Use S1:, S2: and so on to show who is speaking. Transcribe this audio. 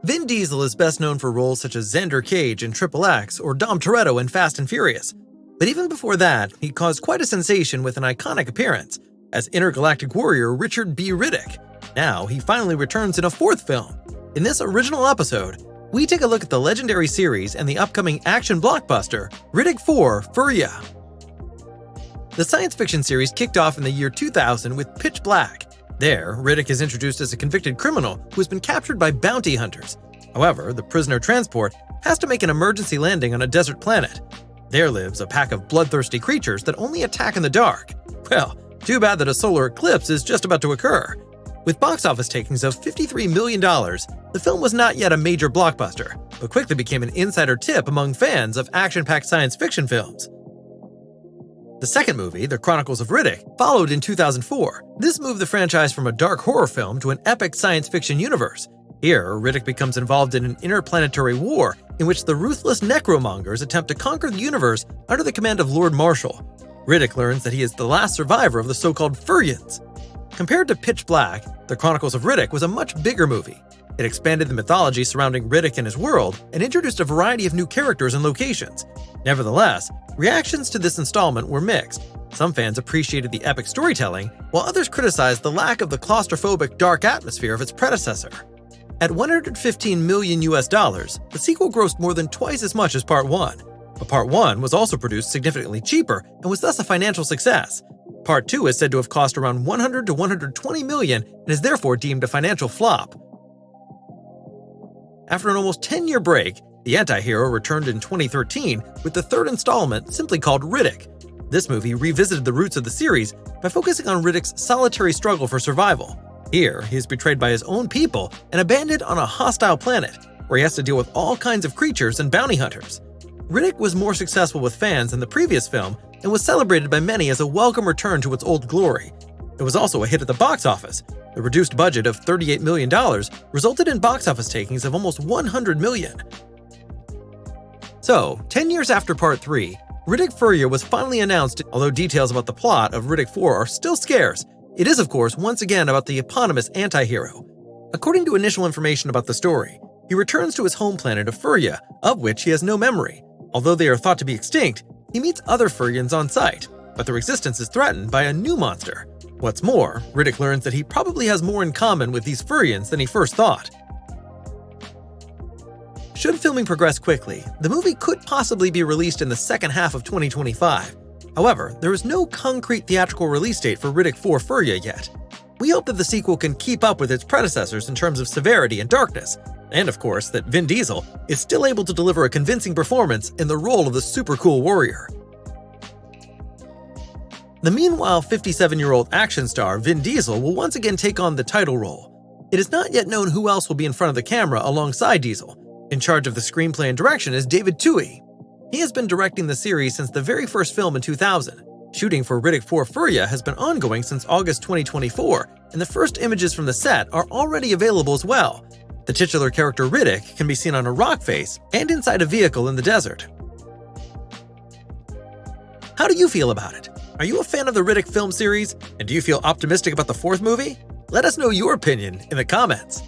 S1: Vin Diesel is best known for roles such as Xander Cage in Triple X or Dom Toretto in Fast and Furious. But even before that, he caused quite a sensation with an iconic appearance as intergalactic warrior Richard B. Riddick. Now, he finally returns in a fourth film. In this original episode, we take a look at the legendary series and the upcoming action blockbuster, Riddick 4 Furya. The science fiction series kicked off in the year 2000 with Pitch Black. There, Riddick is introduced as a convicted criminal who has been captured by bounty hunters. However, the prisoner transport has to make an emergency landing on a desert planet. There lives a pack of bloodthirsty creatures that only attack in the dark. Well, too bad that a solar eclipse is just about to occur. With box office takings of $53 million, the film was not yet a major blockbuster, but quickly became an insider tip among fans of action-packed science fiction films. The second movie, The Chronicles of Riddick, followed in 2004. This moved the franchise from a dark horror film to an epic science fiction universe. Here, Riddick becomes involved in an interplanetary war in which the ruthless Necromongers attempt to conquer the universe under the command of Lord Marshall. Riddick learns that he is the last survivor of the so-called Furyans. Compared to Pitch Black, The Chronicles of Riddick was a much bigger movie. It expanded the mythology surrounding Riddick and his world and introduced a variety of new characters and locations. Nevertheless, reactions to this installment were mixed. Some fans appreciated the epic storytelling, while others criticized the lack of the claustrophobic dark atmosphere of its predecessor. At $115 million, the sequel grossed more than twice as much as Part 1. But Part 1 was also produced significantly cheaper and was thus a financial success. Part 2 is said to have cost around $100 to $120 million and is therefore deemed a financial flop. After an almost 10-year break, the anti-hero returned in 2013 with the third installment simply called Riddick. This movie revisited the roots of the series by focusing on Riddick's solitary struggle for survival. Here, he is betrayed by his own people and abandoned on a hostile planet, where he has to deal with all kinds of creatures and bounty hunters. Riddick was more successful with fans than the previous film and was celebrated by many as a welcome return to its old glory. It was also a hit at the box office. The reduced budget of $38 million resulted in box office takings of almost $100 million. So, 10 years after Part 3, Riddick Furya was finally announced. Although details about the plot of Riddick 4 are still scarce, it is of course once again about the eponymous anti-hero. According to initial information about the story, he returns to his home planet of Furya, of which he has no memory. Although they are thought to be extinct, he meets other Furyans on site, but their existence is threatened by a new monster. What's more, Riddick learns that he probably has more in common with these Furyans than he first thought. Should filming progress quickly, the movie could possibly be released in the second half of 2025. However, there is no concrete theatrical release date for Riddick 4 Furya yet. We hope that the sequel can keep up with its predecessors in terms of severity and darkness, and of course that Vin Diesel is still able to deliver a convincing performance in the role of the super cool warrior. The meanwhile 57-year-old action star Vin Diesel will once again take on the title role. It is not yet known who else will be in front of the camera alongside Diesel. In charge of the screenplay and direction is David Twohy. He has been directing the series since the very first film in 2000. Shooting for Riddick 4 Furya has been ongoing since August 2024, and the first images from the set are already available as well. The titular character Riddick can be seen on a rock face and inside a vehicle in the desert. How do you feel about it? Are you a fan of the Riddick film series? And do you feel optimistic about the fourth movie? Let us know your opinion in the comments.